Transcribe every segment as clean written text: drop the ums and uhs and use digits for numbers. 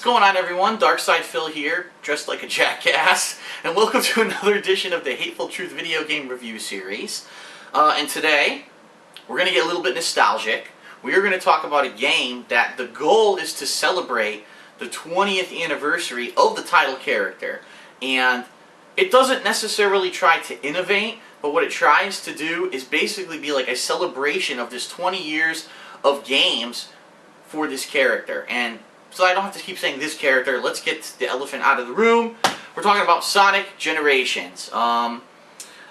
going on, everyone? Darkside Phil here, dressed like a jackass, and welcome to another edition of the Hateful Truth video game review series. And today, we're going to get a little bit nostalgic. We are going to talk about a game that the goal is to celebrate the 20th anniversary of the title character. And it doesn't necessarily try to innovate, but what it tries to do is basically be like a celebration of this 20 years of games for this character. And so I don't have to keep saying this character. Let's get the elephant out of the room. We're talking about Sonic Generations. And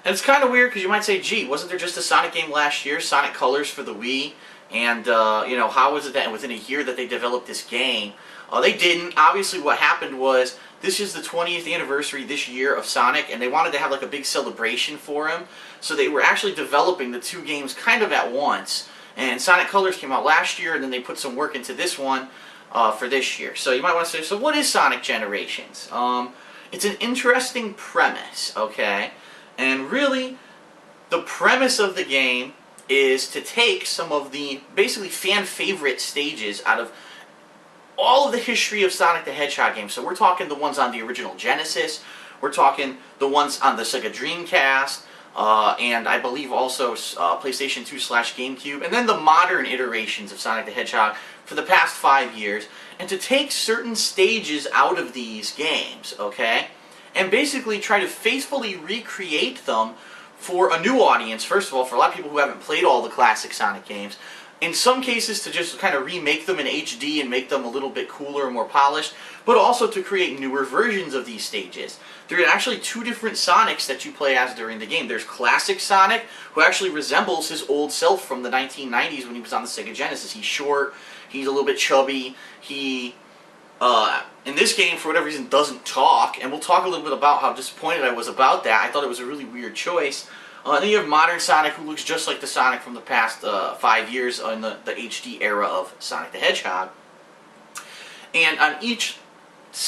it's kind of weird because you might say, gee, wasn't there just a Sonic game last year, Sonic Colors for the Wii? And, you know, how was it that within a year that they developed this game? They didn't. Obviously what happened was, this is the 20th anniversary this year of Sonic, and they wanted to have like a big celebration for him. So they were actually developing the two games kind of at once. And Sonic Colors came out last year, and then they put some work into this one for this year. So you might want to say, so what is Sonic Generations? It's an interesting premise, okay? And really, the premise of the game is to take some of the basically fan favorite stages out of all of the history of Sonic the Hedgehog games. So we're talking the ones on the original Genesis, we're talking the ones on the Sega Dreamcast, and I believe also PlayStation 2/GameCube, and then the modern iterations of Sonic the Hedgehog for the past 5 years, and to take certain stages out of these games, okay, and basically try to faithfully recreate them for a new audience, first of all, for a lot of people who haven't played all the classic Sonic games. In some cases to just kind of remake them in HD and make them a little bit cooler and more polished, but also to create newer versions of these stages. There are actually two different Sonics that you play as during the game. There's classic Sonic, who actually resembles his old self from the 1990s when he was on the Sega Genesis. He's short, he's a little bit chubby, he, in this game, for whatever reason, doesn't talk, and we'll talk a little bit about how disappointed I was about that. I thought it was a really weird choice. And then you have modern Sonic, who looks just like the Sonic from the past 5 years in the HD era of Sonic the Hedgehog. And on each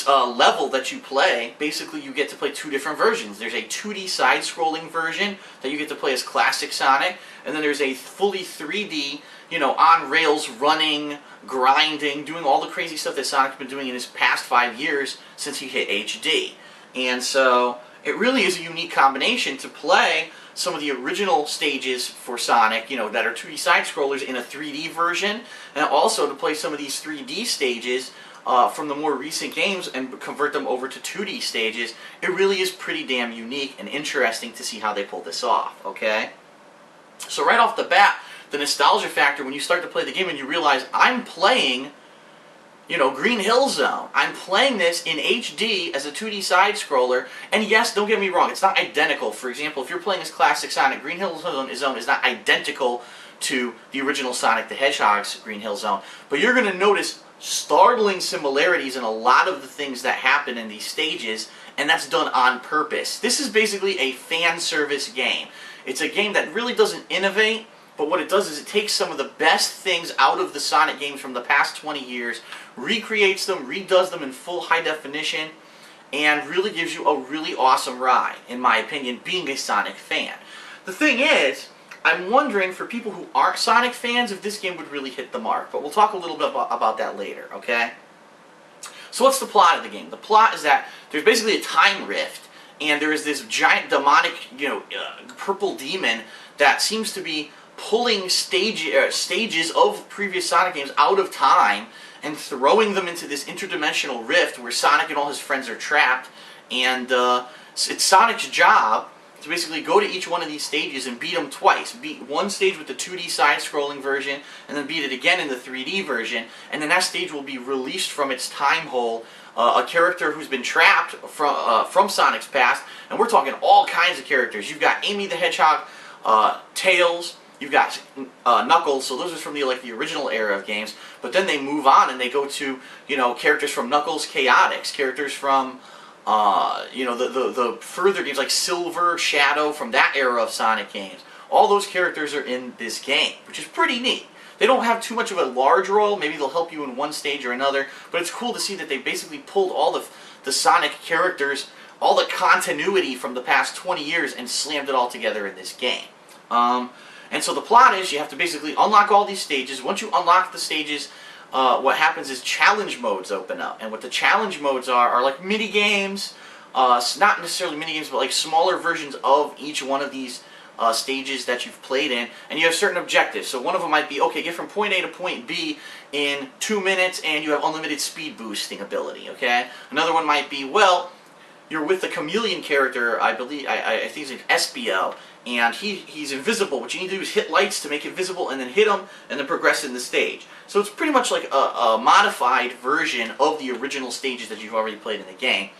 level that you play, basically you get to play two different versions. There's a 2D side-scrolling version that you get to play as classic Sonic, and then there's a fully 3D, you know, on-rails, running, grinding, doing all the crazy stuff that Sonic's been doing in his past 5 years since he hit HD. And so it really is a unique combination to play some of the original stages for Sonic, you know, that are 2D side-scrollers in a 3D version, and also to play some of these 3D stages from the more recent games and convert them over to 2D stages. It really is pretty damn unique and interesting to see how they pull this off, okay? So right off the bat, the nostalgia factor when you start to play the game and you realize, I'm playing, you know, Green Hill Zone. I'm playing this in HD as a 2D side-scroller, and yes, don't get me wrong, it's not identical. For example, if you're playing as classic Sonic, Green Hill Zone is not identical to the original Sonic the Hedgehog's Green Hill Zone, but you're going to notice startling similarities in a lot of the things that happen in these stages, and that's done on purpose. This is basically a fan service game. It's a game that really doesn't innovate, but what it does is it takes some of the best things out of the Sonic games from the past 20 years, recreates them, redoes them in full high definition, and really gives you a really awesome ride, in my opinion, being a Sonic fan. The thing is, I'm wondering, for people who aren't Sonic fans, if this game would really hit the mark. But we'll talk a little bit about that later, okay? So what's the plot of the game? The plot is that there's basically a time rift, and there is this giant demonic, you know, purple demon that seems to be pulling stages of previous Sonic games out of time and throwing them into this interdimensional rift where Sonic and all his friends are trapped. And it's Sonic's job to basically go to each one of these stages and beat them twice. Beat one stage with the 2D side-scrolling version, and then beat it again in the 3D version, and then that stage will be released from its time hole. A character who's been trapped from Sonic's past, and we're talking all kinds of characters. You've got Amy the Hedgehog, Tails, you've got Knuckles, so those are from the original era of games, but then they move on and they go to, you know, characters from Knuckles Chaotix, characters from you know, the further games like Silver, Shadow, from that era of Sonic games. All those characters are in this game, which is pretty neat. They don't have too much of a large role, maybe they'll help you in one stage or another, but it's cool to see that they basically pulled all the Sonic characters, all the continuity from the past 20 years, and slammed it all together in this game. And so the plot is you have to basically unlock all these stages. Once you unlock the stages, what happens is challenge modes open up. And what the challenge modes are like mini games, not necessarily mini games, but like smaller versions of each one of these stages that you've played in, and you have certain objectives. So one of them might be, okay, get from point A to point B in 2 minutes, and you have unlimited speed boosting ability, okay? Another one might be, well, you're with the chameleon character, I believe, I think it's SBL, and he's invisible. What you need to do is hit lights to make it visible, and then hit him, and then progress in the stage. So it's pretty much like a modified version of the original stages that you've already played in the game.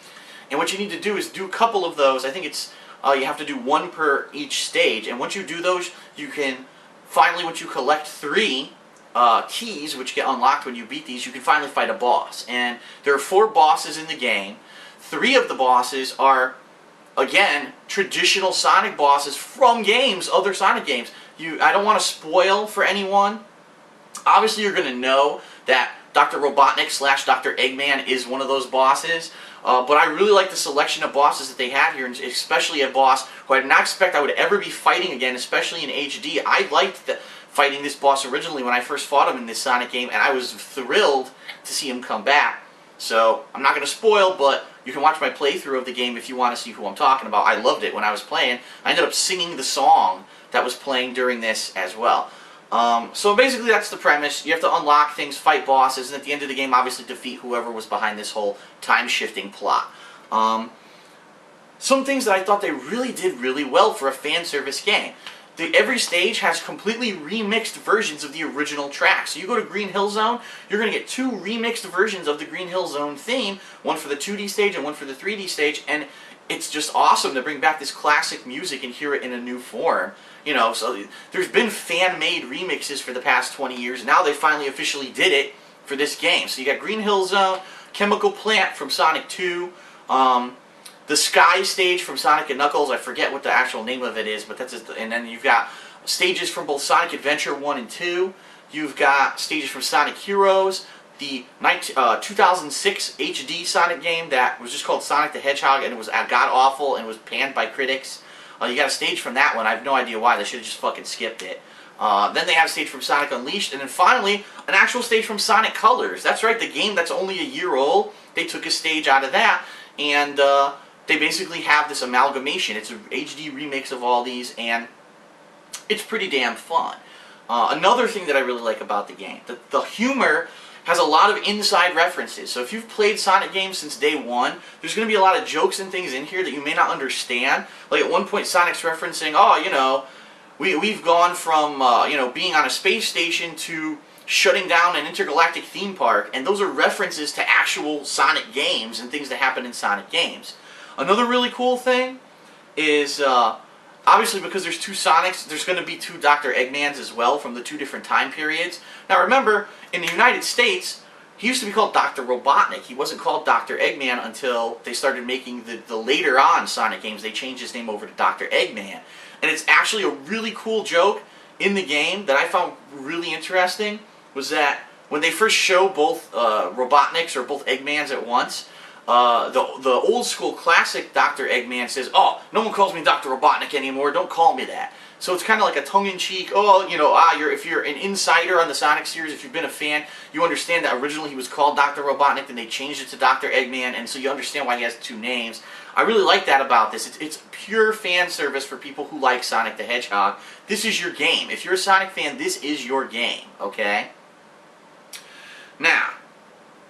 And what you need to do is do a couple of those. I think it's you have to do one per each stage, and once you do those, you can finally, once you collect 3 keys, which get unlocked when you beat these, you can finally fight a boss. And there are 4 bosses in the game. 3 of the bosses are, again, traditional Sonic bosses from games, other Sonic games. I don't want to spoil for anyone. Obviously, you're going to know that Dr. Robotnik / Dr. Eggman is one of those bosses. But I really like the selection of bosses that they have here, and especially a boss who I did not expect I would ever be fighting again, especially in HD. I liked fighting this boss originally when I first fought him in this Sonic game, and I was thrilled to see him come back. So, I'm not going to spoil, but you can watch my playthrough of the game if you want to see who I'm talking about. I loved it when I was playing. I ended up singing the song that was playing during this as well. So basically that's the premise. You have to unlock things, fight bosses, and at the end of the game obviously defeat whoever was behind this whole time-shifting plot. Some things that I thought they really did really well for a fan service game. Every stage has completely remixed versions of the original track. So you go to Green Hill Zone, you're going to get 2 remixed versions of the Green Hill Zone theme, one for the 2D stage and one for the 3D stage, and it's just awesome to bring back this classic music and hear it in a new form. You know, so there's been fan-made remixes for the past 20 years. Now they finally officially did it for this game. So you got Green Hill Zone, Chemical Plant from Sonic 2, the Sky stage from Sonic & Knuckles. I forget what the actual name of it is, but that's it. And then you've got stages from both Sonic Adventure 1 and 2. You've got stages from Sonic Heroes, the 2006 HD Sonic game that was just called Sonic the Hedgehog, and it was god-awful and was panned by critics. You got a stage from that one. I have no idea why. They should have just fucking skipped it. Then they have a stage from Sonic Unleashed, and then finally, an actual stage from Sonic Colors. That's right, the game that's only a year old. They took a stage out of that, and they basically have this amalgamation. It's an HD remix of all these, and it's pretty damn fun. Another thing that I really like about the game, the humor has a lot of inside references. So if you've played Sonic games since day one, there's going to be a lot of jokes and things in here that you may not understand. Like at one point Sonic's referencing, oh, you know, we've gone from, you know, being on a space station to shutting down an intergalactic theme park. And those are references to actual Sonic games and things that happen in Sonic games. Another really cool thing is, obviously because there's 2 Sonics, there's going to be 2 Dr. Eggmans as well from the 2 different time periods. Now remember, in the United States, he used to be called Dr. Robotnik. He wasn't called Dr. Eggman until they started making the later on Sonic games. They changed his name over to Dr. Eggman. And it's actually a really cool joke in the game that I found really interesting, was that when they first show both Robotniks or both Eggmans at once, the old school classic Dr. Eggman says, oh, no one calls me Dr. Robotnik anymore, don't call me that. So it's kind of like a tongue-in-cheek, oh, you know, if you're an insider on the Sonic series, if you've been a fan, you understand that originally he was called Dr. Robotnik, then they changed it to Dr. Eggman, and so you understand why he has 2 names. I really like that about this. It's pure fan service for people who like Sonic the Hedgehog. This is your game. If you're a Sonic fan, this is your game, okay? Now,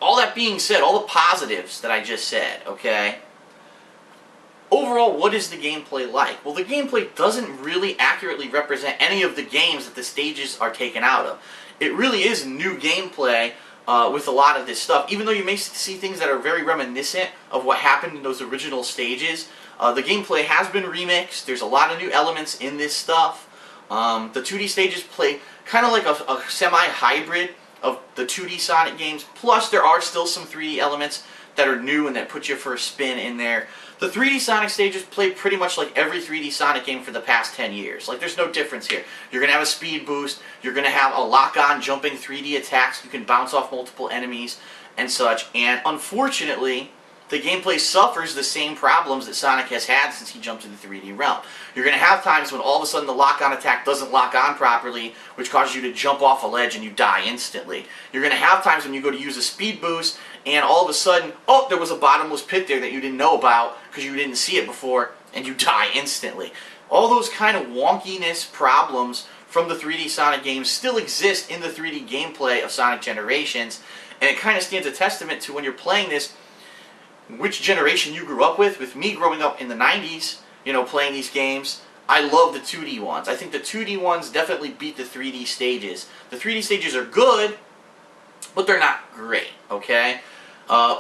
all that being said, all the positives that I just said, okay? Overall, what is the gameplay like? Well, the gameplay doesn't really accurately represent any of the games that the stages are taken out of. It really is new gameplay with a lot of this stuff. Even though you may see things that are very reminiscent of what happened in those original stages, the gameplay has been remixed. There's a lot of new elements in this stuff. The 2D stages play kind of like a semi-hybrid of the 2D Sonic games, plus there are still some 3D elements that are new and that put you for a spin in there. The 3D Sonic stages play pretty much like every 3D Sonic game for the past 10 years. Like, there's no difference here. You're going to have a speed boost, you're going to have a lock-on jumping 3D attacks, you can bounce off multiple enemies and such, and unfortunately, the gameplay suffers the same problems that Sonic has had since he jumped to the 3D realm. You're going to have times when all of a sudden the lock-on attack doesn't lock on properly, which causes you to jump off a ledge and you die instantly. You're going to have times when you go to use a speed boost and all of a sudden, oh, there was a bottomless pit there that you didn't know about because you didn't see it before, and you die instantly. All those kind of wonkiness problems from the 3D Sonic games still exist in the 3D gameplay of Sonic Generations, and it kind of stands a testament to when you're playing this, which generation you grew up with. With me growing up in the 90s, you know, playing these games, I love the 2D ones. I think the 2D ones definitely beat the 3D stages. The 3D stages are good, but they're not great, okay?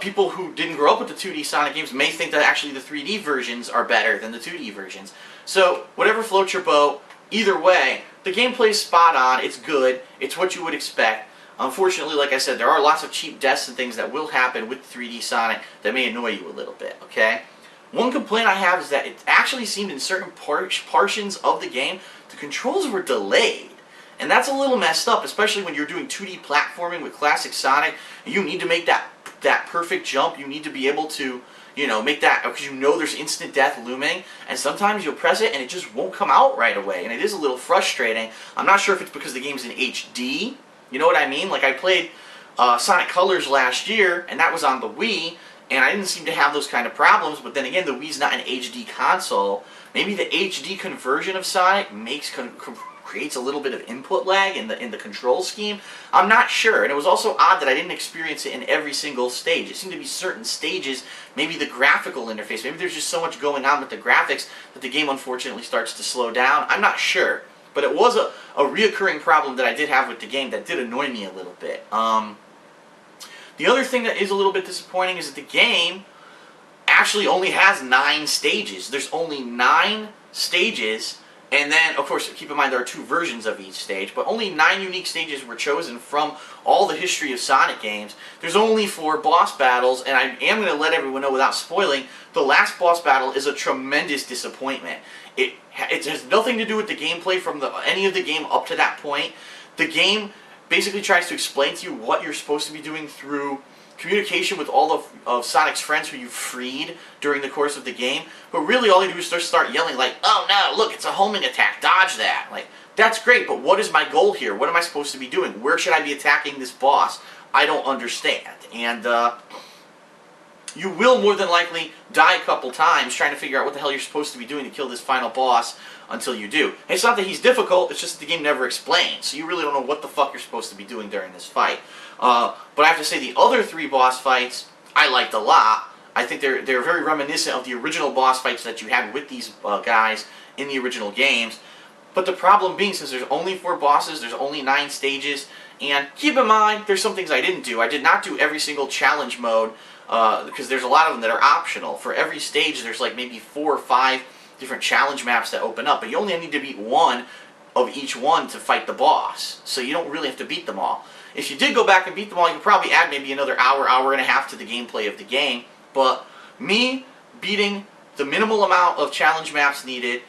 People who didn't grow up with the 2D Sonic games may think that actually the 3D versions are better than the 2D versions. So, whatever floats your boat, either way, the gameplay's spot on, it's good, it's what you would expect. Unfortunately, like I said, there are lots of cheap deaths and things that will happen with 3D Sonic that may annoy you a little bit, okay? One complaint I have is that it actually seemed in certain portions of the game, the controls were delayed. And that's a little messed up, especially when you're doing 2D platforming with classic Sonic. You need to make that perfect jump. You need to be able to, you know, make that, because you know there's instant death looming, and sometimes you'll press it and it just won't come out right away, and it is a little frustrating. I'm not sure if it's because the game's in HD, you know what I mean? Like, I played Sonic Colors last year, and that was on the Wii, and I didn't seem to have those kind of problems, but then again, the Wii's not an HD console. Maybe the HD conversion of Sonic creates a little bit of input lag in the control scheme. I'm not sure, and it was also odd that I didn't experience it in every single stage. It seemed to be certain stages, maybe the graphical interface, maybe there's just so much going on with the graphics that the game unfortunately starts to slow down. I'm not sure, but it was a reoccurring problem that I did have with the game that did annoy me a little bit. The other thing that is a little bit disappointing is that the game actually only has 9 stages. There's only 9 stages. And then, of course, keep in mind there are 2 versions of each stage, but only 9 unique stages were chosen from all the history of Sonic games. There's only 4 boss battles, and I am going to let everyone know without spoiling, the last boss battle is a tremendous disappointment. It has nothing to do with the gameplay from any of the game up to that point. The game basically tries to explain to you what you're supposed to be doing through communication with all of Sonic's friends who you freed during the course of the game, but really all you do is just start yelling like, oh no, look, it's a homing attack, dodge that. Like, that's great, but what is my goal here? What am I supposed to be doing? Where should I be attacking this boss? I don't understand. And you will more than likely die a couple times trying to figure out what the hell you're supposed to be doing to kill this final boss until you do. And it's not that he's difficult, it's just that the game never explains, so you really don't know what the fuck you're supposed to be doing during this fight. But I have to say the other 3 boss fights I liked a lot. I think they're very reminiscent of the original boss fights that you had with these guys in the original games. But the problem being, since there's only 4 bosses, there's only 9 stages, and keep in mind, there's some things I didn't do. I did not do every single challenge mode, because there's a lot of them that are optional. For every stage, there's like maybe 4 or 5 different challenge maps that open up, but you only need to beat 1 of each one to fight the boss, so you don't really have to beat them all. If you did go back and beat them all, you could probably add maybe another hour, hour and a half to the gameplay of the game, but me beating the minimal amount of challenge maps needed,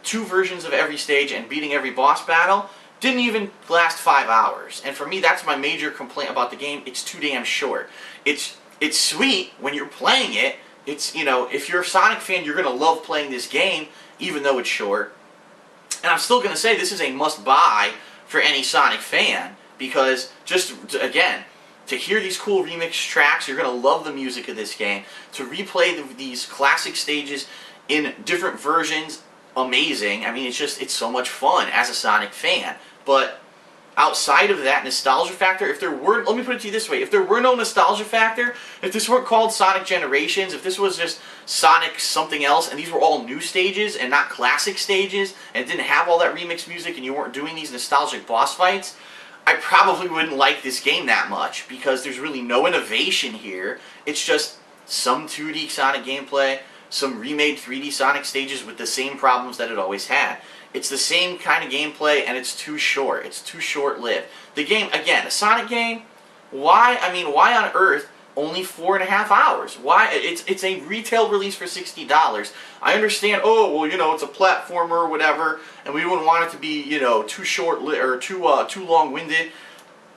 2 versions of every stage, and beating every boss battle, didn't even last 5 hours. And for me, that's my major complaint about the game. It's too damn short. It's sweet when you're playing it. It's, you know, if you're a Sonic fan, you're going to love playing this game, even though it's short. And I'm still going to say this is a must-buy for any Sonic fan, because just, again, to hear these cool remix tracks, you're going to love the music of this game. To replay these classic stages in different versions, amazing. I mean, it's so much fun as a Sonic fan. But outside of that nostalgia factor, if there were, let me put it to you this way, if there were no nostalgia factor, if this weren't called Sonic Generations, if this was just Sonic something else, and these were all new stages and not classic stages, and didn't have all that remix music, and you weren't doing these nostalgic boss fights, I probably wouldn't like this game that much, because there's really no innovation here. It's just some 2D Sonic gameplay, some remade 3D Sonic stages with the same problems that it always had. It's the same kind of gameplay, and it's too short. It's too short-lived. The game, again, a Sonic game, why on earth only 4.5 hours? Why? It's a retail release for $60. I understand, oh, well, you know, it's a platformer or whatever, and we wouldn't want it to be, you know, too short or too long-winded.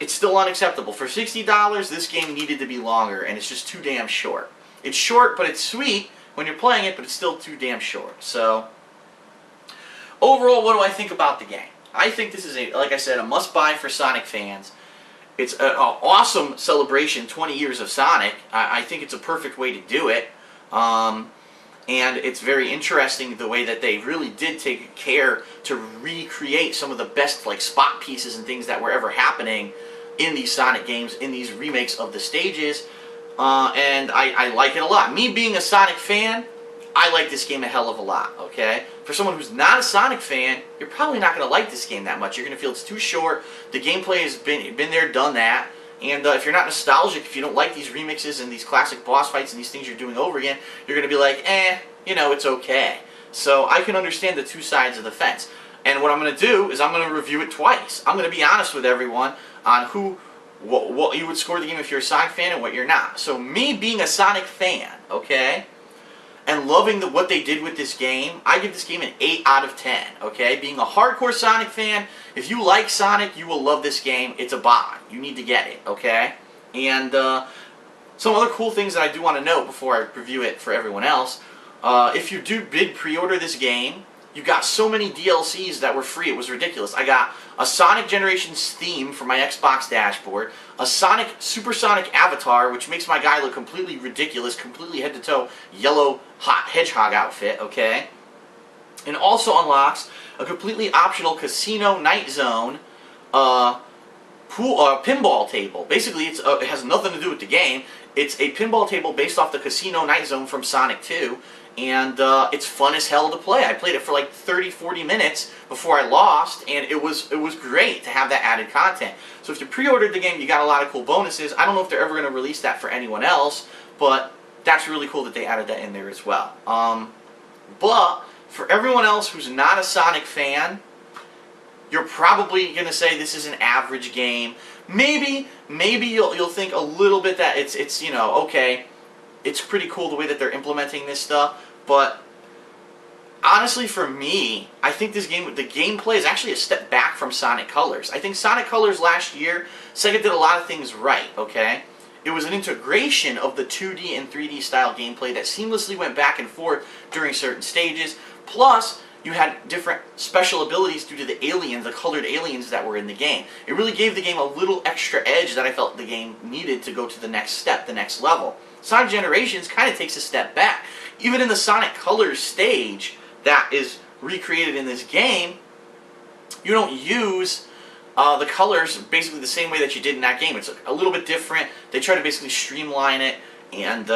It's still unacceptable. For $60, this game needed to be longer, and it's just too damn short. It's short, but it's sweet when you're playing it, but it's still too damn short. So, overall, what do I think about the game? I think this is, like I said, a must-buy for Sonic fans. It's an awesome celebration, 20 years of Sonic. I think it's a perfect way to do it. And it's very interesting the way that they really did take care to recreate some of the best like spot pieces and things that were ever happening in these Sonic games, in these remakes of the stages. And I like it a lot. Me being a Sonic fan, I like this game a hell of a lot, okay? For someone who's not a Sonic fan, you're probably not going to like this game that much. You're going to feel it's too short. The gameplay has been there, done that. And if you're not nostalgic, if you don't like these remixes and these classic boss fights and these things you're doing over again, you're going to be like, you know, it's okay. So I can understand the two sides of the fence. And what I'm going to do is I'm going to review it twice. I'm going to be honest with everyone on what you would score the game if you're a Sonic fan and what you're not. So me being a Sonic fan, okay, and loving what they did with this game, I give this game an 8 out of 10, okay? Being a hardcore Sonic fan, if you like Sonic, you will love this game. It's a buy. You need to get it, okay? And some other cool things that I do want to note before I review it for everyone else, if you did pre-order this game, you got so many DLCs that were free, it was ridiculous. I got a Sonic Generations theme for my Xbox dashboard, a Supersonic avatar, which makes my guy look completely ridiculous, completely head-to-toe yellow hot hedgehog outfit, okay? And also unlocks a completely optional Casino Night Zone pinball table. Basically, it has nothing to do with the game. It's a pinball table based off the Casino Night Zone from Sonic 2. And it's fun as hell to play. I played it for like 30-40 minutes before I lost, and it was great to have that added content. So if you pre-ordered the game, you got a lot of cool bonuses. I don't know if they're ever going to release that for anyone else, but that's really cool that they added that in there as well. But for everyone else who's not a Sonic fan, you're probably going to say this is an average game. Maybe you'll think a little bit that it's you know, okay, it's pretty cool the way that they're implementing this stuff, but honestly for me, I think this game, the gameplay is actually a step back from Sonic Colors. I think Sonic Colors last year, Sega did a lot of things right, okay? It was an integration of the 2D and 3D style gameplay that seamlessly went back and forth during certain stages, plus you had different special abilities due to the aliens, the colored aliens that were in the game. It really gave the game a little extra edge that I felt the game needed to go to the next step, the next level. Sonic Generations kind of takes a step back. Even in the Sonic Colors stage that is recreated in this game, you don't use the colors basically the same way that you did in that game. It's a little bit different. They try to basically streamline it, and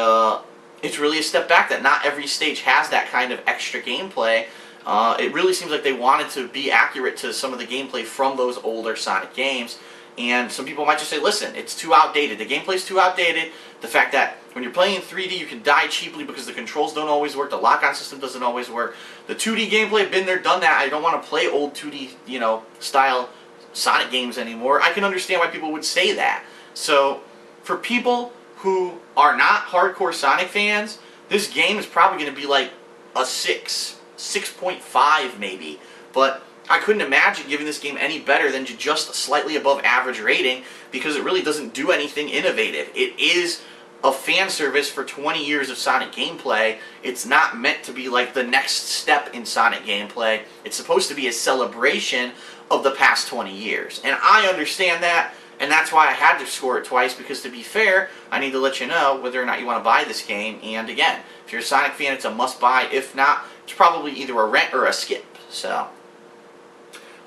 it's really a step back that not every stage has that kind of extra gameplay. It really seems like they wanted to be accurate to some of the gameplay from those older Sonic games. And some people might just say, listen, it's too outdated. The gameplay's too outdated. The fact that when you're playing in 3D, you can die cheaply because the controls don't always work. The lock-on system doesn't always work. The 2D gameplay, been there, done that. I don't want to play old 2D, you know, style Sonic games anymore. I can understand why people would say that. So, for people who are not hardcore Sonic fans, this game is probably going to be like a 6.5 maybe. But I couldn't imagine giving this game any better than just slightly above average rating because it really doesn't do anything innovative. It is a fan service for 20 years of Sonic gameplay. It's not meant to be like the next step in Sonic gameplay. It's supposed to be a celebration of the past 20 years. And I understand that, and that's why I had to score it twice, because to be fair, I need to let you know whether or not you want to buy this game. And again, if you're a Sonic fan, it's a must-buy. If not, it's probably either a rent or a skip. So,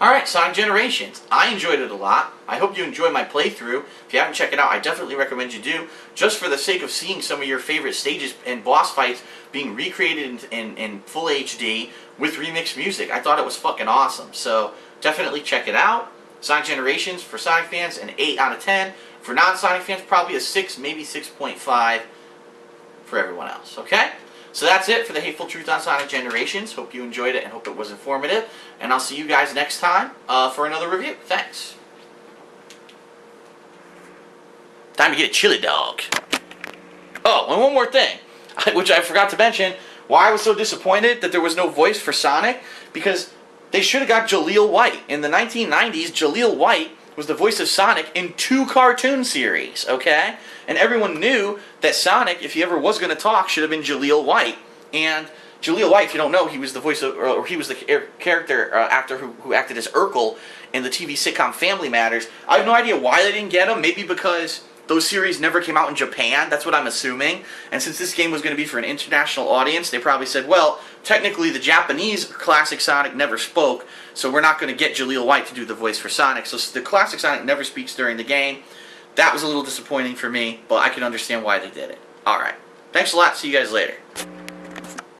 alright, Sonic Generations. I enjoyed it a lot. I hope you enjoyed my playthrough. If you haven't checked it out, I definitely recommend you do, just for the sake of seeing some of your favorite stages and boss fights being recreated in full HD with remixed music. I thought it was fucking awesome. So, definitely check it out. Sonic Generations, for Sonic fans, an 8 out of 10. For non-Sonic fans, probably a 6, maybe 6.5 for everyone else, okay? So that's it for the Hateful Truth on Sonic Generations. Hope you enjoyed it and hope it was informative. And I'll see you guys next time for another review. Thanks. Time to get a chili dog. Oh, and one more thing, which I forgot to mention, why I was so disappointed that there was no voice for Sonic, because they should have got Jaleel White. In the 1990s, Jaleel White was the voice of Sonic in 2 cartoon series, okay? And everyone knew that Sonic, if he ever was going to talk, should have been Jaleel White. And Jaleel White, if you don't know, he was the voice of, or he was the character actor who acted as Urkel in the TV sitcom Family Matters. I have no idea why they didn't get him. Maybe because those series never came out in Japan. That's what I'm assuming. And since this game was going to be for an international audience, they probably said, well, technically the Japanese classic Sonic never spoke, so we're not going to get Jaleel White to do the voice for Sonic. So the classic Sonic never speaks during the game. That was a little disappointing for me, but I can understand why they did it. Alright. Thanks a lot. See you guys later.